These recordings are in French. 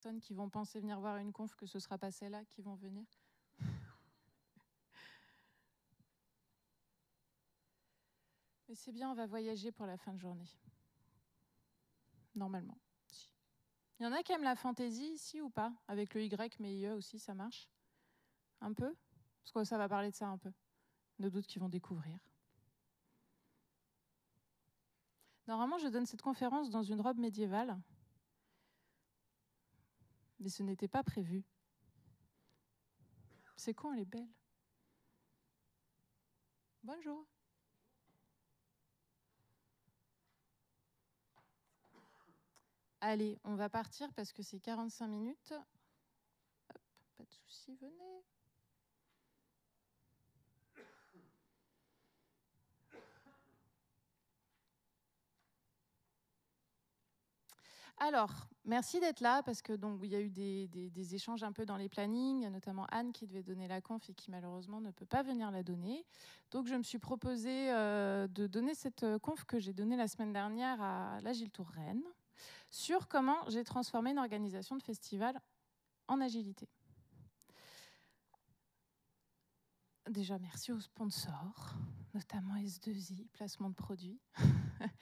personnes qui vont penser venir voir une conf que ce ne sera pas celles-là qui vont venir. Mais c'est bien, on va voyager pour la fin de journée. Normalement. Si. Il y en a qui aiment la fantaisie ici ou pas? Avec le Y, mais IE aussi, ça marche? Un peu? Parce que ça va parler de ça un peu. De d'autres qui vont découvrir. Normalement, je donne cette conférence dans une robe médiévale. Mais ce n'était pas prévu. C'est con, elle est belle. Bonjour. Allez, on va partir parce que c'est 45 minutes. Hop, pas de souci, venez. Alors, merci d'être là parce que donc il y a eu des échanges un peu dans les plannings. Il y a notamment Anne qui devait donner la conf et qui malheureusement ne peut pas venir la donner. Donc je me suis proposée de donner cette conf que j'ai donnée la semaine dernière à l'Agile Tour Rennes sur comment j'ai transformé une organisation de festival en agilité. Déjà, merci aux sponsors, notamment S2I, placement de produits,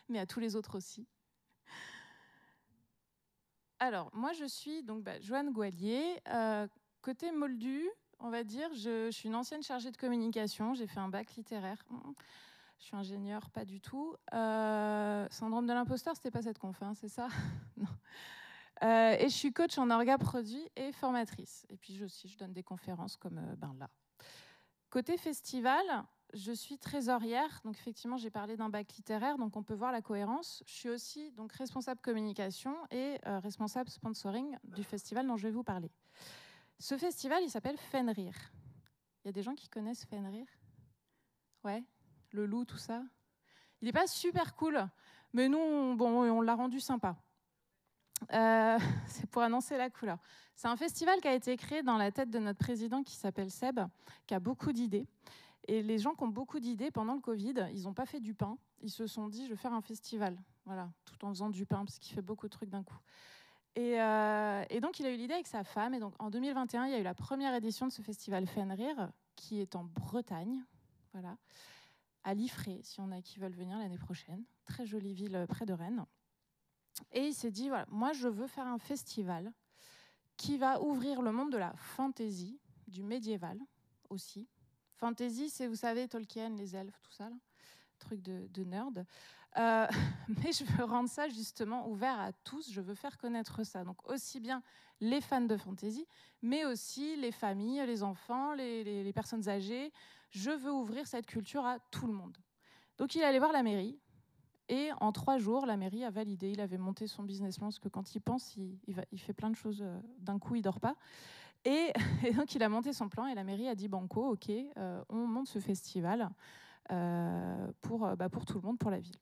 mais à tous les autres aussi. Alors, moi, je suis donc Joanne Gouallier. Côté Moldu, on va dire, je suis une ancienne chargée de communication. J'ai fait un bac littéraire. Je suis ingénieure, pas du tout. Syndrome de l'imposteur, c'était pas cette conf, hein, c'est ça? Non. Et je suis coach en orga produit et formatrice. Et puis je donne des conférences comme là. Côté festival, je suis trésorière, donc effectivement j'ai parlé d'un bac littéraire, donc on peut voir la cohérence. Je suis aussi donc responsable communication et responsable sponsoring du festival dont je vais vous parler. Ce festival, il s'appelle Fenrir. Il y a des gens qui connaissent Fenrir? Ouais, le loup, tout ça. Il n'est pas super cool, mais nous, on l'a rendu sympa. C'est pour annoncer la couleur. C'est un festival qui a été créé dans la tête de notre président qui s'appelle Seb, qui a beaucoup d'idées. Et les gens qui ont beaucoup d'idées pendant le Covid, ils n'ont pas fait du pain. Ils se sont dit, je vais faire un festival. Voilà, tout en faisant du pain, parce qu'il fait beaucoup de trucs d'un coup. Et donc, il a eu l'idée avec sa femme. Et donc, en 2021, il y a eu la première édition de ce festival Fenrir, qui est en Bretagne, voilà, à Liffré, si on a qui veulent venir l'année prochaine. Très jolie ville près de Rennes. Et il s'est dit, voilà, moi, je veux faire un festival qui va ouvrir le monde de la fantaisie, du médiéval aussi. Fantasy, c'est, vous savez, Tolkien, les elfes, tout ça, là, truc de nerd. Mais je veux rendre ça justement ouvert à tous. Je veux faire connaître ça. Donc aussi bien les fans de fantasy, mais aussi les familles, les enfants, les personnes âgées. Je veux ouvrir cette culture à tout le monde. Donc il est allé voir la mairie. Et en 3 jours, la mairie a validé. Il avait monté son business plan, parce que quand il pense, il fait plein de choses d'un coup, il ne dort pas. Et donc, il a monté son plan et la mairie a dit banco, ok, on monte ce festival pour tout le monde, pour la ville.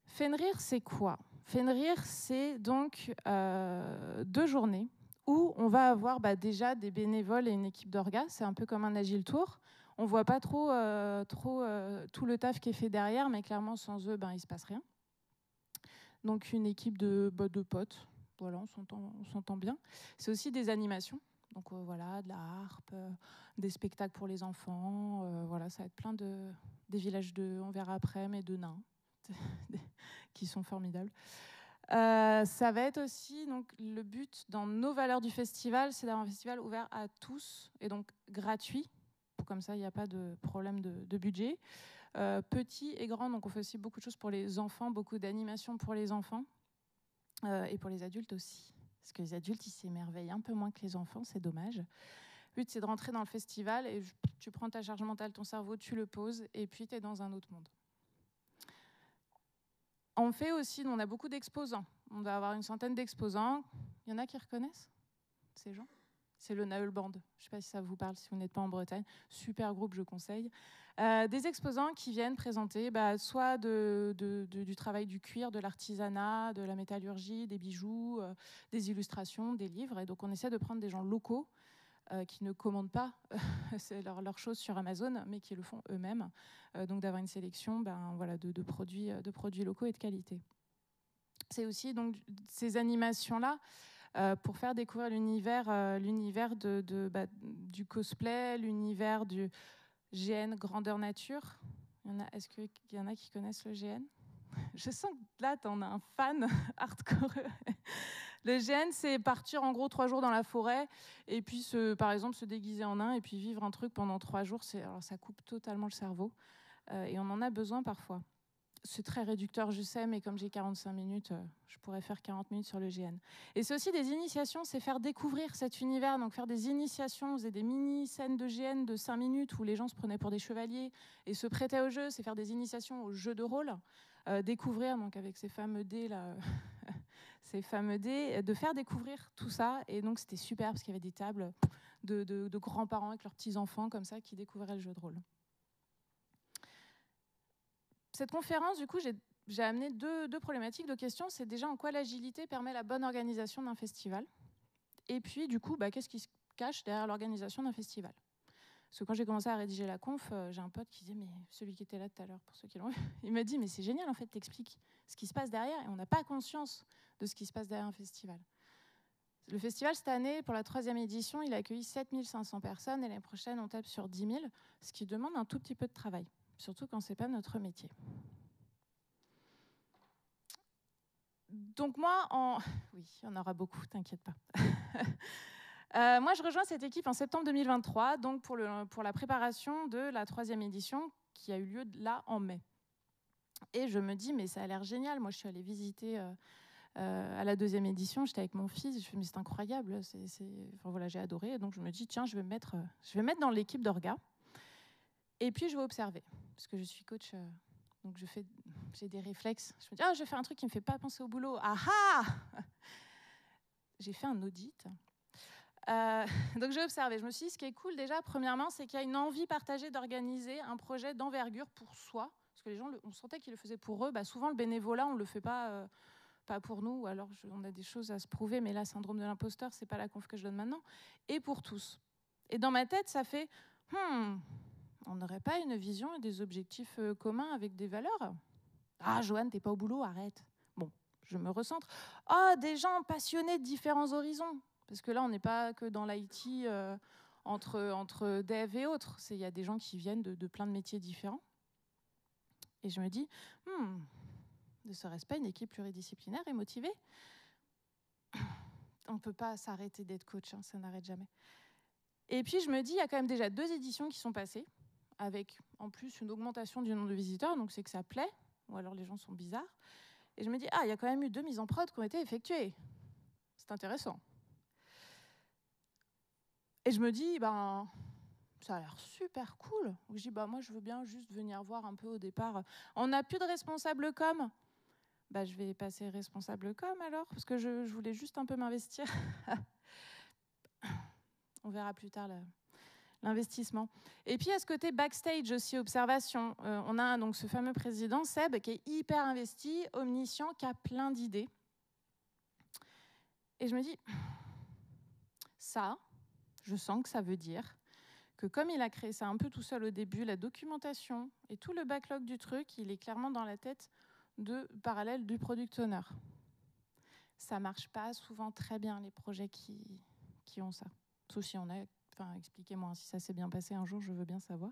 Fenrir, c'est quoi? Fenrir, c'est donc 2 journées où on va avoir déjà des bénévoles et une équipe d'orgas. C'est un peu comme un Agile Tour. On ne voit pas trop tout le taf qui est fait derrière, mais clairement, sans eux, il ne se passe rien. Donc, une équipe de potes. Voilà, on s'entend bien. C'est aussi des animations. Donc, voilà, de la harpe, des spectacles pour les enfants. Voilà, ça va être plein des villages on verra après, mais de nains, qui sont formidables. Ça va être aussi, donc, le but dans nos valeurs du festival, c'est d'avoir un festival ouvert à tous et donc gratuit. Comme ça, il n'y a pas de problème de budget. Petit et grand, donc on fait aussi beaucoup de choses pour les enfants, beaucoup d'animations pour les enfants et pour les adultes aussi. Parce que les adultes, ils s'émerveillent un peu moins que les enfants, c'est dommage. Le but, c'est de rentrer dans le festival et tu prends ta charge mentale, ton cerveau, tu le poses et puis tu es dans un autre monde. On fait aussi, on a beaucoup d'exposants. On va avoir une centaine d'exposants. Il y en a qui reconnaissent ces gens? C'est le Naël Band. Je ne sais pas si ça vous parle, si vous n'êtes pas en Bretagne. Super groupe, je conseille. Des exposants qui viennent présenter soit du travail du cuir, de l'artisanat, de la métallurgie, des bijoux, des illustrations, des livres. Et donc, on essaie de prendre des gens locaux qui ne commandent pas leurs choses sur Amazon, mais qui le font eux-mêmes. Donc, d'avoir une sélection voilà, de produits locaux et de qualité. c'est aussi donc ces animations-là pour faire découvrir l'univers du cosplay, l'univers du GN grandeur nature. Est-ce qu'il y en a qui connaissent le GN? Je sens que là, tu en as un fan hardcore. Le GN, c'est partir en gros 3 jours dans la forêt et puis, par exemple, se déguiser en nain et puis vivre un truc pendant 3 jours. Alors, ça coupe totalement le cerveau et on en a besoin parfois. C'est très réducteur, je sais, mais comme j'ai 45 minutes, je pourrais faire 40 minutes sur le GN. Et c'est aussi des initiations, c'est faire découvrir cet univers, donc faire des initiations, on faisait des mini-scènes de GN de 5 minutes où les gens se prenaient pour des chevaliers et se prêtaient au jeu, c'est faire des initiations au jeu de rôle, découvrir, donc avec ces fameux dés là, ces fameux dés, de faire découvrir tout ça. Et donc c'était super parce qu'il y avait des tables de grands-parents avec leurs petits-enfants comme ça qui découvraient le jeu de rôle. Cette conférence, du coup, j'ai amené deux problématiques, 2 questions. C'est déjà en quoi l'agilité permet la bonne organisation d'un festival. Et puis, du coup, qu'est-ce qui se cache derrière l'organisation d'un festival? Parce que quand j'ai commencé à rédiger la conf, j'ai un pote qui disait, mais celui qui était là tout à l'heure, pour ceux qui l'ont vu, il m'a dit, mais c'est génial, en fait, t'expliques ce qui se passe derrière, et on n'a pas conscience de ce qui se passe derrière un festival. Le festival, cette année, pour la 3e édition, il a accueilli 7500 personnes, et l'année prochaine, on tape sur 10 000, ce qui demande un tout petit peu de travail. Surtout quand ce n'est pas notre métier. Donc moi, oui, il y en aura beaucoup, t'inquiète pas. Moi, je rejoins cette équipe en septembre 2023, donc pour la préparation de la 3e édition qui a eu lieu là en mai. Et je me dis, mais ça a l'air génial. Moi, je suis allée visiter à la 2e édition, j'étais avec mon fils, je me suis dit, mais c'est incroyable, enfin, voilà, j'ai adoré. Donc je me dis, tiens, je vais me mettre dans l'équipe d'orga. Et puis, je vais observer, parce que je suis coach, donc j'ai des réflexes. Je me dis, je vais faire un truc qui ne me fait pas penser au boulot. Ah ah! J'ai fait un audit. Donc, j'ai observé. Je me suis dit, ce qui est cool, déjà, premièrement, c'est qu'il y a une envie partagée d'organiser un projet d'envergure pour soi. Parce que les gens, on sentait qu'ils le faisaient pour eux. Souvent, le bénévolat, on ne le fait pas pour nous, ou alors on a des choses à se prouver, mais là, syndrome de l'imposteur, ce n'est pas la conf que je donne maintenant. Et pour tous. Et dans ma tête, ça fait... on n'aurait pas une vision et des objectifs communs avec des valeurs? Ah, Joanne, t'es pas au boulot, arrête. Bon, je me recentre. Des gens passionnés de différents horizons. Parce que là, on n'est pas que dans l'IT entre dev et autres. Il y a des gens qui viennent de plein de métiers différents. Et je me dis, ne serait-ce pas une équipe pluridisciplinaire et motivée? On ne peut pas s'arrêter d'être coach, ça n'arrête jamais. Et puis, je me dis, il y a quand même déjà 2 éditions qui sont passées, avec en plus une augmentation du nombre de visiteurs, donc c'est que ça plaît, ou alors les gens sont bizarres. Et je me dis, il y a quand même eu 2 mises en prod qui ont été effectuées. C'est intéressant. Et je me dis, ça a l'air super cool. Je dis, moi je veux bien juste venir voir un peu au départ. On n'a plus de responsable com. Je vais passer responsable com alors, parce que je voulais juste un peu m'investir. On verra plus tard l'investissement. Et puis à ce côté backstage aussi, observation. On a donc ce fameux président, Seb, qui est hyper investi, omniscient, qui a plein d'idées. Et je me dis, ça, je sens que ça veut dire que comme il a créé ça un peu tout seul au début, la documentation et tout le backlog du truc, il est clairement dans la tête parallèle du product owner. Ça marche pas souvent très bien, les projets qui ont ça. Sauf si on a... Enfin, expliquez-moi si ça s'est bien passé un jour, je veux bien savoir.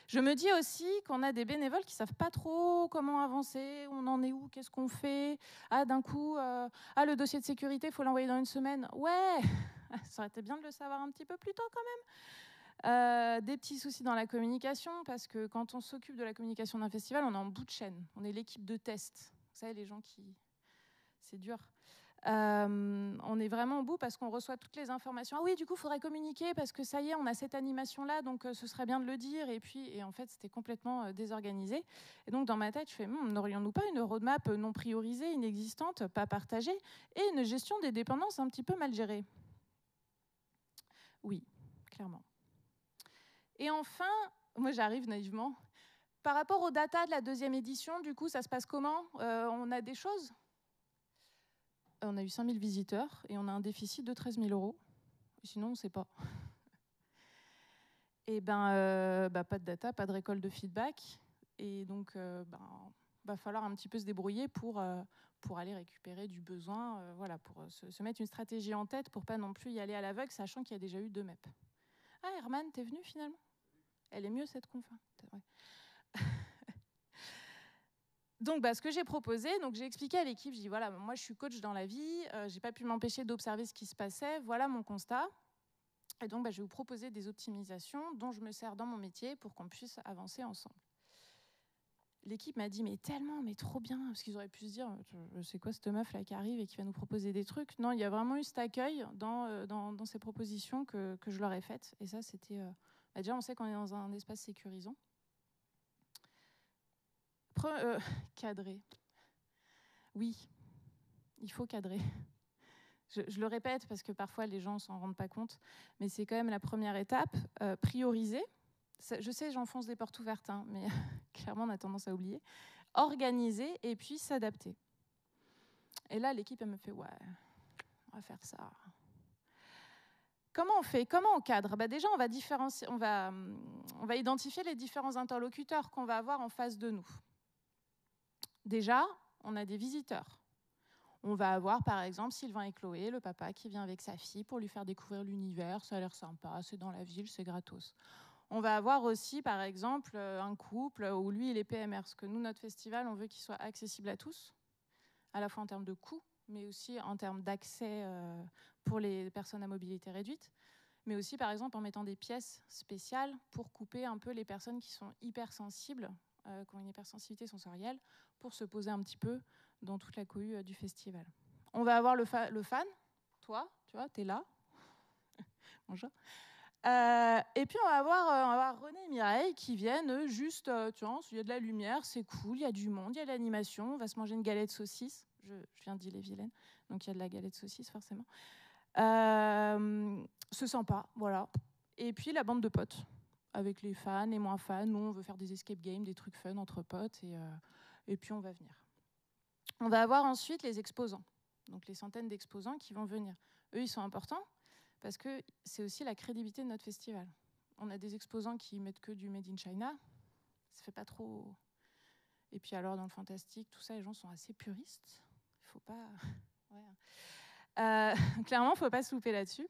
Je me dis aussi qu'on a des bénévoles qui ne savent pas trop comment avancer, on en est où, qu'est-ce qu'on fait. D'un coup, le dossier de sécurité, il faut l'envoyer dans 1 semaine. Ouais, ça aurait été bien de le savoir un petit peu plus tôt quand même. Des petits soucis dans la communication, parce que quand on s'occupe de la communication d'un festival, on est en bout de chaîne. On est l'équipe de test. Vous savez, les gens qui... C'est dur. On est vraiment au bout parce qu'on reçoit toutes les informations. Ah oui, du coup, il faudrait communiquer parce que ça y est, on a cette animation-là, donc ce serait bien de le dire. Et en fait, c'était complètement désorganisé. Et donc, dans ma tête, je fais, n'aurions-nous pas une roadmap non priorisée, inexistante, pas partagée, et une gestion des dépendances un petit peu mal gérée? Oui, clairement. Et enfin, moi, j'arrive naïvement. Par rapport aux data de la 2e édition, du coup, ça se passe comment? On a des choses? On a eu 5000 visiteurs et on a un déficit de 13 000 €. Sinon, on ne sait pas. Et pas de data, pas de récolte de feedback. Et donc, va falloir un petit peu se débrouiller pour aller récupérer du besoin, voilà, pour se mettre une stratégie en tête pour pas non plus y aller à l'aveugle, sachant qu'il y a déjà eu 2 MEP. Ah, Herman, t'es venu finalement? Elle est mieux cette conf. Ouais. Donc, ce que j'ai proposé, j'ai expliqué à l'équipe, je dis voilà, moi je suis coach dans la vie, j'ai pas pu m'empêcher d'observer ce qui se passait, voilà mon constat. Et donc, je vais vous proposer des optimisations dont je me sers dans mon métier pour qu'on puisse avancer ensemble. L'équipe m'a dit mais tellement, mais trop bien, parce qu'ils auraient pu se dire c'est quoi cette meuf là qui arrive et qui va nous proposer des trucs. Non, il y a vraiment eu cet accueil dans ces propositions que je leur ai faites. Et ça, c'était déjà on sait qu'on est dans un espace sécurisant. Cadrer. Oui, il faut cadrer. Je le répète parce que parfois les gens ne s'en rendent pas compte, mais c'est quand même la première étape. Prioriser. Je sais, j'enfonce des portes ouvertes, hein, mais clairement on a tendance à oublier. Organiser et puis s'adapter. Et là, l'équipe, elle me fait ouais, on va faire ça. Comment on fait? Comment on cadre? Déjà, on va identifier les différents interlocuteurs qu'on va avoir en face de nous. Déjà, on a des visiteurs. On va avoir, par exemple, Sylvain et Chloé, le papa qui vient avec sa fille pour lui faire découvrir l'univers. Ça a l'air sympa, c'est dans la ville, c'est gratos. On va avoir aussi, par exemple, un couple où lui, il est PMR. Parce que nous, notre festival, on veut qu'il soit accessible à tous, à la fois en termes de coûts, mais aussi en termes d'accès pour les personnes à mobilité réduite. Mais aussi, par exemple, en mettant des pièces spéciales pour couper un peu les personnes qui sont hypersensibles, qui ont une hypersensibilité sensorielle, pour se poser un petit peu dans toute la cohue du festival. On va avoir le fan, toi, tu vois, t'es là. Bonjour. Et puis on va avoir René et Mireille qui viennent juste, tu vois, il y a de la lumière, c'est cool, il y a du monde, il y a de l'animation, on va se manger une galette saucisse. Je viens d'Ille-et-Vilaine, donc il y a de la galette saucisse forcément. C'est sympa, voilà. Et puis la bande de potes, avec les fans et moins fans. Nous, on veut faire des escape games, des trucs fun entre potes, et puis on va venir. On va avoir ensuite les exposants, donc les centaines d'exposants qui vont venir. Eux, ils sont importants parce que c'est aussi la crédibilité de notre festival. On a des exposants qui mettent que du Made in China, ça fait pas trop... Et puis alors, dans le fantastique, tout ça, les gens sont assez puristes. Il faut pas... Ouais. Clairement, il ne faut pas se louper là-dessus.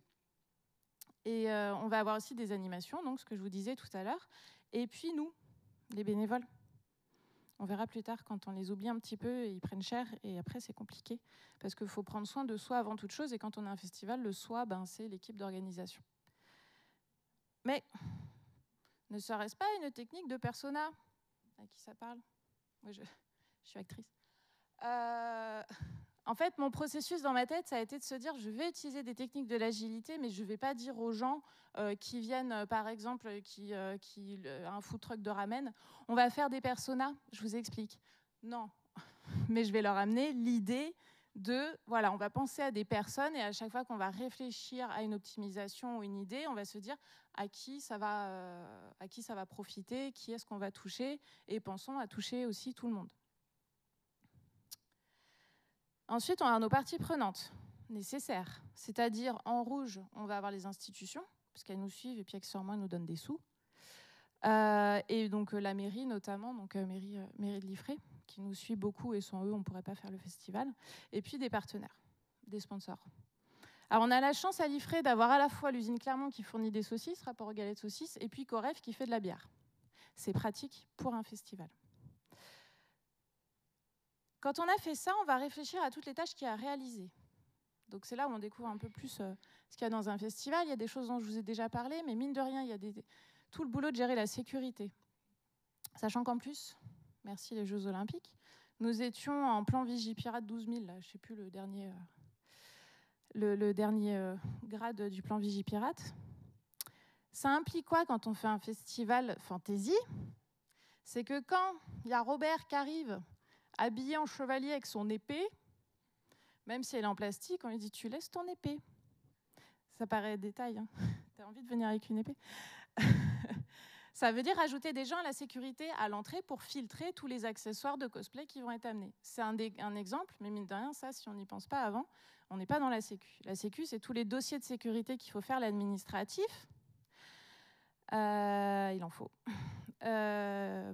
Et on va avoir aussi des animations, donc ce que je vous disais tout à l'heure. Et puis nous, les bénévoles. On verra plus tard quand on les oublie un petit peu, ils prennent cher et après c'est compliqué. Parce qu'il faut prendre soin de soi avant toute chose. Et quand on a un festival, le soi, c'est l'équipe d'organisation. Mais ne serait-ce pas une technique de persona? À qui ça parle? Oui, je suis actrice. En fait, mon processus dans ma tête, ça a été de se dire, je vais utiliser des techniques de l'agilité, mais je ne vais pas dire aux gens qui viennent, par exemple, un food truck de ramen, on va faire des personas, je vous explique. Non, mais je vais leur amener l'idée de, voilà, on va penser à des personnes et à chaque fois qu'on va réfléchir à une optimisation ou une idée, on va se dire à qui ça va profiter, qui est-ce qu'on va toucher, et pensons à toucher aussi tout le monde. Ensuite, on a nos parties prenantes nécessaires, c'est-à-dire en rouge, on va avoir les institutions, parce qu'elles nous suivent et puis accessoirement, elles nous donnent des sous. Et donc la mairie notamment, donc mairie de Liffré, qui nous suit beaucoup et sans eux, on ne pourrait pas faire le festival. Et puis des partenaires, des sponsors. Alors on a la chance à Liffré d'avoir à la fois l'usine Clermont qui fournit des saucisses, rapport aux galettes saucisses, et puis Coref qui fait de la bière. C'est pratique pour un festival. Quand on a fait ça, on va réfléchir à toutes les tâches qu'il y a à réaliser. Donc c'est là où on découvre un peu plus ce qu'il y a dans un festival. Il y a des choses dont je vous ai déjà parlé, mais mine de rien, il y a tout le boulot de gérer la sécurité. Sachant qu'en plus, merci les Jeux Olympiques, nous étions en plan Vigipirate 12 000, là, je ne sais plus le dernier grade du plan Vigipirate. Ça implique quoi quand on fait un festival fantasy? C'est que quand il y a Robert qui arrive habillé en chevalier avec son épée, même si elle est en plastique, on lui dit « tu laisses ton épée ». Ça paraît détail, hein. T'as envie de venir avec une épée? Ça veut dire ajouter des gens à la sécurité à l'entrée pour filtrer tous les accessoires de cosplay qui vont être amenés. C'est un exemple, mais mine de rien, ça, si on n'y pense pas avant, on n'est pas dans la sécu. La sécu, c'est tous les dossiers de sécurité qu'il faut faire, l'administratif. Il en faut.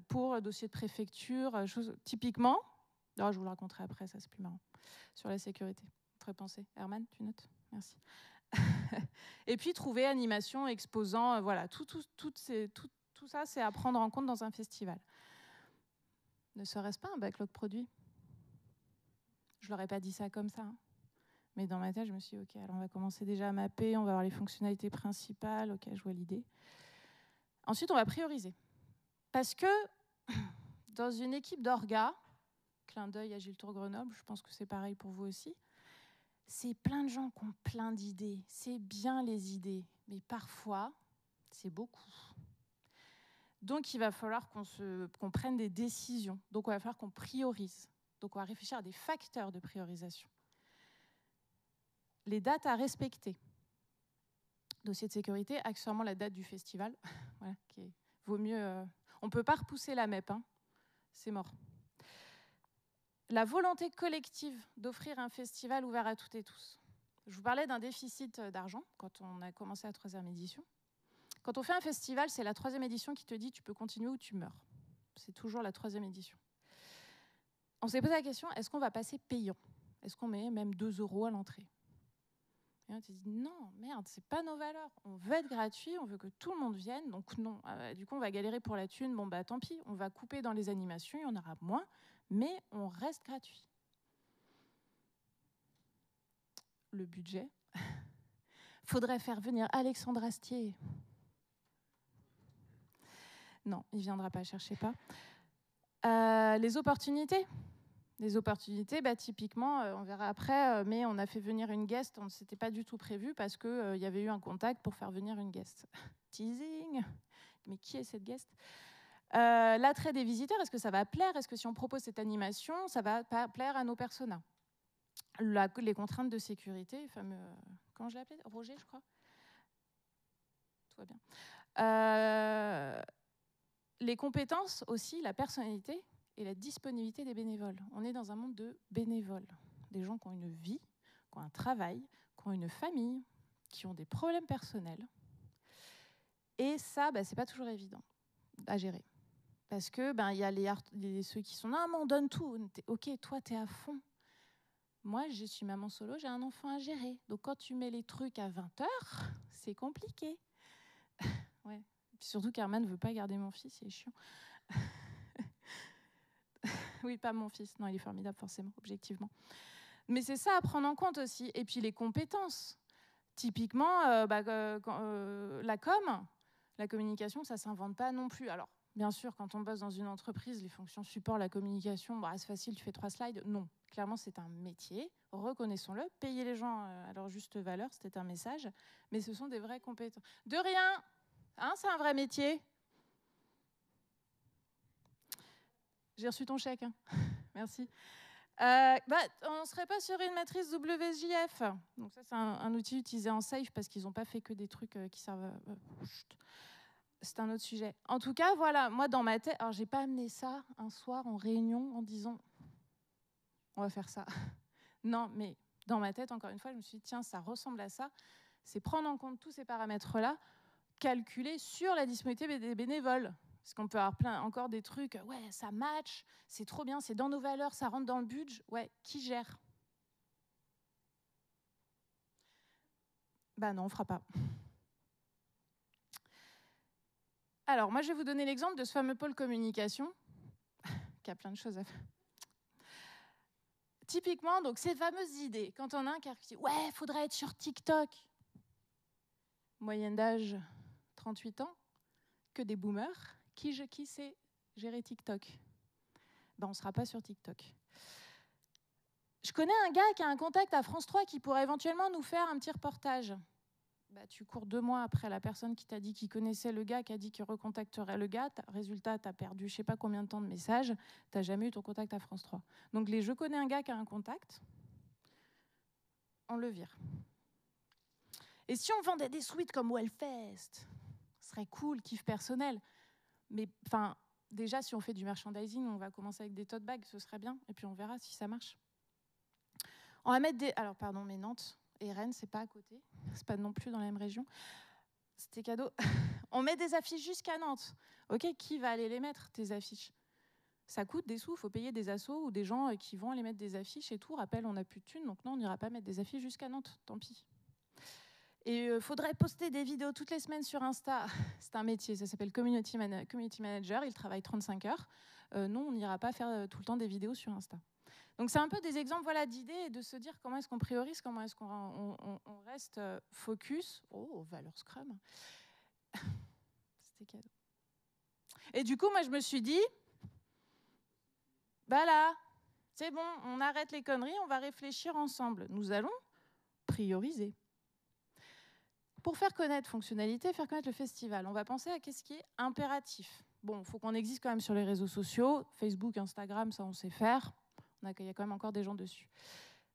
pour dossier de préfecture, typiquement. Alors, je vous le raconterai après, ça c'est plus marrant. Sur la sécurité. Vous ferez penser. Herman, tu notes? Merci. Et puis trouver animation exposant, voilà, tout ça, c'est à prendre en compte dans un festival. Ne serait-ce pas un backlog produit? Je ne leur ai pas dit ça comme ça. Hein. Mais dans ma tête, je me suis dit, OK, alors on va commencer déjà à mapper, on va voir les fonctionnalités principales. OK, je vois l'idée. Ensuite, on va prioriser. Parce que dans une équipe d'orga, clin d'œil Agile Tour Grenoble, je pense que c'est pareil pour vous aussi, c'est plein de gens qui ont plein d'idées. C'est bien les idées, mais parfois, c'est beaucoup. Donc, il va falloir qu'on prenne des décisions. Donc, il va falloir qu'on priorise. Donc, on va réfléchir à des facteurs de priorisation. Les dates à respecter. Dossier de sécurité, accessoirement la date du festival. Voilà, vaut mieux. On ne peut pas repousser la MEP, hein. C'est mort. La volonté collective d'offrir un festival ouvert à toutes et tous. Je vous parlais d'un déficit d'argent quand on a commencé la 3e édition. Quand on fait un festival, c'est la 3e édition qui te dit tu peux continuer ou tu meurs. C'est toujours la 3e édition. On s'est posé la question, est-ce qu'on va passer payant? Est-ce qu'on met même 2 € à l'entrée? Et on s'est dit, non, merde, c'est pas nos valeurs. On veut être gratuit, on veut que tout le monde vienne, donc non. Du coup, on va galérer pour la thune. Bon, bah tant pis, on va couper dans les animations, il y en aura moins, mais on reste gratuit. Le budget. Faudrait faire venir Alexandre Astier. Non, il ne viendra pas, cherchez pas. Les opportunités. Les opportunités, bah, typiquement, on verra après, mais on a fait venir une guest, on ne s'était pas du tout prévu parce qu'il y avait eu un contact pour faire venir une guest. Teasing. Mais qui est cette guest? L'attrait des visiteurs, est-ce que ça va plaire? Est-ce que si on propose cette animation, ça va plaire à nos personas? Les contraintes de sécurité, fameux, comment je l'ai appelé? Roger, je crois. Tout va bien. Les compétences aussi, la personnalité et la disponibilité des bénévoles. On est dans un monde de bénévoles. Des gens qui ont une vie, qui ont un travail, qui ont une famille, qui ont des problèmes personnels. Et ça, bah, c'est pas toujours évident à gérer. Parce que ben, y a ceux qui sont « Non, mais on donne tout. » Ok, toi, t'es à fond. Moi, je suis maman solo, j'ai un enfant à gérer. Donc, quand tu mets les trucs à 20h, c'est compliqué. Ouais. Surtout qu'Herman ne veut pas garder mon fils, il est chiant. Oui, pas mon fils. Non, il est formidable, forcément, objectivement. Mais c'est ça à prendre en compte aussi. Et puis les compétences. Typiquement, la com, la communication, ça ne s'invente pas non plus. Alors, bien sûr, quand on bosse dans une entreprise, les fonctions support, la communication, bah, c'est facile, tu fais 3 slides. Non, clairement, c'est un métier. Reconnaissons-le. Payer les gens à leur juste valeur, c'était un message. Mais ce sont des vraies compétences. De rien, hein, c'est un vrai métier. J'ai reçu ton chèque. Hein. Merci. On ne serait pas sur une matrice WSJF. Donc ça, c'est un outil utilisé en safe parce qu'ils n'ont pas fait que des trucs qui servent... c'est un autre sujet. En tout cas, voilà, moi, dans ma tête... Alors, je n'ai pas amené ça un soir en réunion en disant « on va faire ça ». Non, mais dans ma tête, encore une fois, je me suis dit « tiens, ça ressemble à ça ». C'est prendre en compte tous ces paramètres-là, calculer sur la disponibilité des bénévoles. Parce qu'on peut avoir encore des trucs, ouais, ça match, c'est trop bien, c'est dans nos valeurs, ça rentre dans le budget. Ouais, qui gère? Bah non, on ne fera pas. Alors, moi, je vais vous donner l'exemple de ce fameux pôle communication, qui a plein de choses à faire. Typiquement, donc, ces fameuses idées, quand on a un qui dit « ouais, il faudrait être sur TikTok », moyenne d'âge 38 ans, que des boomers, qui sait gérer TikTok? Ben, on ne sera pas sur TikTok. Je connais un gars qui a un contact à France 3 qui pourrait éventuellement nous faire un petit reportage. Bah, tu cours 2 mois après la personne qui t'a dit qu'il connaissait le gars, qui a dit qu'il recontacterait le gars. Résultat, tu as perdu je ne sais pas combien de temps de messages. Tu n'as jamais eu ton contact à France 3. Donc, je connais un gars qui a un contact, on le vire. Et si on vendait des suites comme Wellfest, ce serait cool, kiff personnel. Mais enfin, déjà, si on fait du merchandising, on va commencer avec des tote bags, ce serait bien. Et puis, on verra si ça marche. On va mettre des... Alors, pardon, mais Nantes et Rennes, c'est pas à côté. C'est pas non plus dans la même région. c'était cadeau. On met des affiches jusqu'à Nantes. Ok, qui va aller les mettre, tes affiches? Ça coûte des sous, il faut payer des assos ou des gens qui vont aller mettre des affiches et tout. Rappel, on n'a plus de thunes, donc non, on n'ira pas mettre des affiches jusqu'à Nantes, tant pis. Et faudrait poster des vidéos toutes les semaines sur Insta. C'est un métier, ça s'appelle community manager, il travaille 35 heures. Non, on n'ira pas faire tout le temps des vidéos sur Insta. Donc c'est un peu des exemples voilà, d'idées et de se dire comment est-ce qu'on priorise, comment est-ce qu'on reste focus. Oh, valeur Scrum. C'était cadeau. Et du coup, moi, je me suis dit, bah là, c'est bon, on arrête les conneries, on va réfléchir ensemble. Nous allons prioriser. Pour faire connaître fonctionnalité, faire connaître le festival, on va penser à qu'est-ce qui est impératif. Bon, il faut qu'on existe quand même sur les réseaux sociaux, Facebook, Instagram, ça on sait faire. Il y a quand même encore des gens dessus.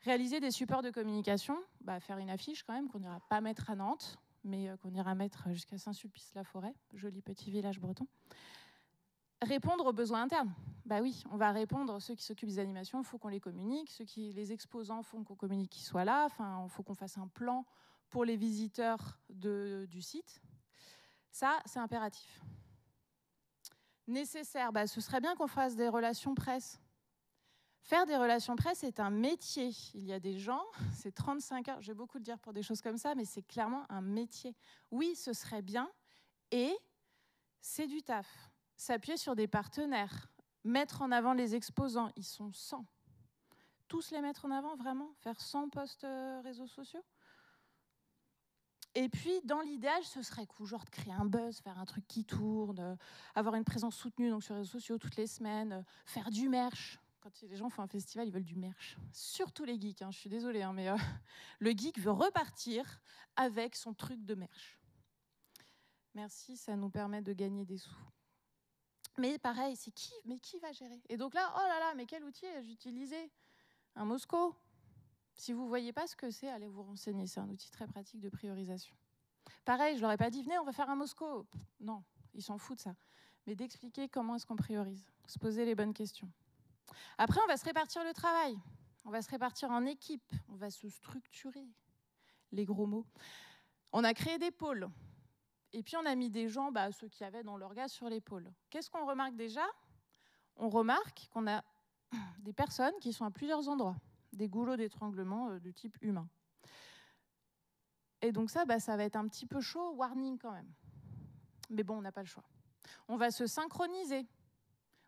Réaliser des supports de communication, bah, faire une affiche quand même qu'on n'ira pas mettre à Nantes, mais qu'on ira mettre jusqu'à Saint-Sulpice-la-Forêt, joli petit village breton. Répondre aux besoins internes. Bah oui, on va répondre, ceux qui s'occupent des animations, il faut qu'on les communique, les exposants font qu'on communique qu'ils soient là, enfin, il faut qu'on fasse un plan pour les visiteurs du site. Ça, c'est impératif. Nécessaire, bah, ce serait bien qu'on fasse des relations presse. Faire des relations presse est un métier. Il y a des gens, c'est 35 heures, je vais beaucoup le dire pour des choses comme ça, mais c'est clairement un métier. Oui, ce serait bien, et c'est du taf. S'appuyer sur des partenaires, mettre en avant les exposants, ils sont 100. Tous les mettre en avant, vraiment? Faire 100 posts réseaux sociaux? Et puis, dans l'idéal, ce serait cool, genre de créer un buzz, faire un truc qui tourne, avoir une présence soutenue donc, sur les réseaux sociaux toutes les semaines, faire du merch. Quand les gens font un festival, ils veulent du merch. Surtout les geeks, hein, je suis désolée, hein, mais le geek veut repartir avec son truc de merch. Merci, ça nous permet de gagner des sous. Mais pareil, c'est qui va gérer? Et donc là, oh là là, mais quel outil ai-je utilisé? Un Mosco. Si vous ne voyez pas ce que c'est, allez vous renseigner. C'est un outil très pratique de priorisation. Pareil, je ne leur ai pas dit, venez, on va faire un Mosco. Non, ils s'en foutent de ça. Mais d'expliquer comment est-ce qu'on priorise, se poser les bonnes questions. Après, on va se répartir le travail. On va se répartir en équipe. On va se structurer. Les gros mots. On a créé des pôles. Et puis, on a mis des gens, bah, ceux qui avaient dans l'orga, sur les pôles. Qu'est-ce qu'on remarque déjà? On remarque qu'on a des personnes qui sont à plusieurs endroits, des goulots d'étranglement de type humain. Et donc ça, bah, ça va être un petit peu chaud, warning quand même. Mais bon, on n'a pas le choix. On va se synchroniser.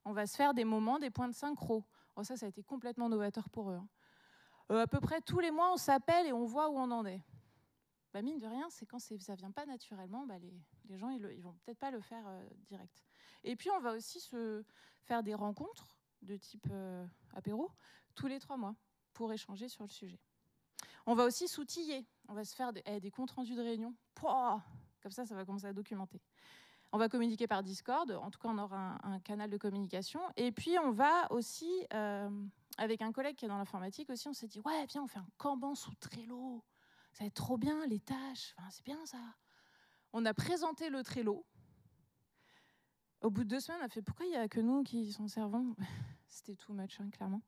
On va se faire des moments, des points de synchro. Oh, ça a été complètement novateur pour eux. Hein. À peu près tous les mois, on s'appelle et on voit où on en est. Bah, mine de rien, c'est quand ça ne vient pas naturellement, bah, les gens, ils vont peut-être pas le faire direct. Et puis, on va aussi se faire des rencontres de type apéro tous les 3 mois pour échanger sur le sujet. On va aussi s'outiller. On va se faire des comptes rendus de réunion. Pouah, comme ça va commencer à documenter. On va communiquer par Discord. En tout cas, on aura un canal de communication. Et puis, on va aussi, avec un collègue qui est dans l'informatique aussi, on s'est dit, ouais, viens, on fait un Kanban sous Trello. Ça va être trop bien, les tâches. Enfin, c'est bien, ça. On a présenté le Trello. Au bout de 2 semaines, on a fait, pourquoi il n'y a que nous qui s'en servons? C'était too much, hein, clairement.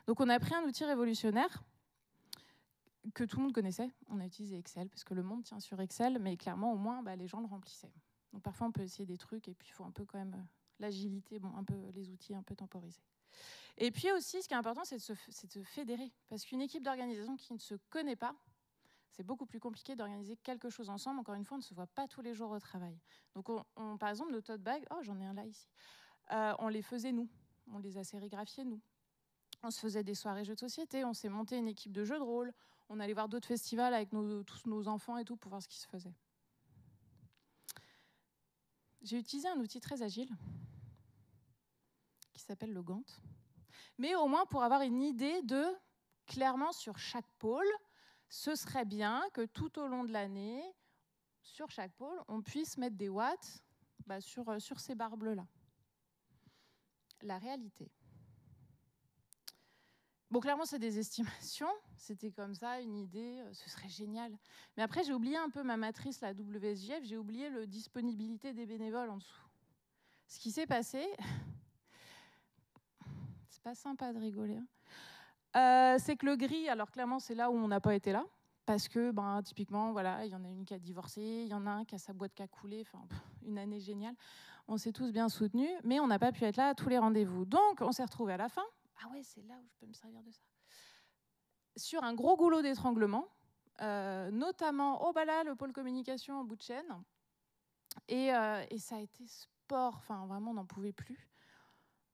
Donc, on a pris un outil révolutionnaire que tout le monde connaissait. On a utilisé Excel, parce que le monde tient sur Excel, mais clairement, au moins, bah, les gens le remplissaient. Donc, parfois, on peut essayer des trucs, et puis il faut un peu quand même l'agilité, bon, un peu les outils un peu temporisés. Et puis aussi, ce qui est important, c'est de se fédérer. Parce qu'une équipe d'organisation qui ne se connaît pas, c'est beaucoup plus compliqué d'organiser quelque chose ensemble. Encore une fois, on ne se voit pas tous les jours au travail. Donc, par exemple, nos tote bags, oh, j'en ai un là, ici, on les faisait nous. On les a sérigraphiés, nous. On se faisait des soirées jeux de société, on s'est monté une équipe de jeux de rôle, on allait voir d'autres festivals avec tous nos enfants et tout pour voir ce qui se faisait. J'ai utilisé un outil très agile qui s'appelle le Gantt, mais au moins pour avoir une idée de, clairement sur chaque pôle, ce serait bien que tout au long de l'année, sur chaque pôle, on puisse mettre des watts sur ces barres bleues-là. La réalité. Bon, clairement, c'est des estimations. C'était comme ça, une idée, ce serait génial. Mais après, j'ai oublié un peu ma matrice, la WSJF, j'ai oublié la disponibilité des bénévoles en dessous. Ce qui s'est passé, c'est pas sympa de rigoler, hein. C'est que le gris, alors clairement, c'est là où on n'a pas été là, Parce que, typiquement, voilà, il y en a une qui a divorcé, il y en a un qui a sa boîte qui a coulé, enfin, une année géniale. On s'est tous bien soutenus, mais on n'a pas pu être là à tous les rendez-vous. Donc, on s'est retrouvés à la fin. Ah ouais, c'est là où je peux me servir de ça. Sur un gros goulot d'étranglement, notamment, oh bah là, le pôle communication en bout de chaîne. Et ça a été sport, enfin, vraiment, on n'en pouvait plus.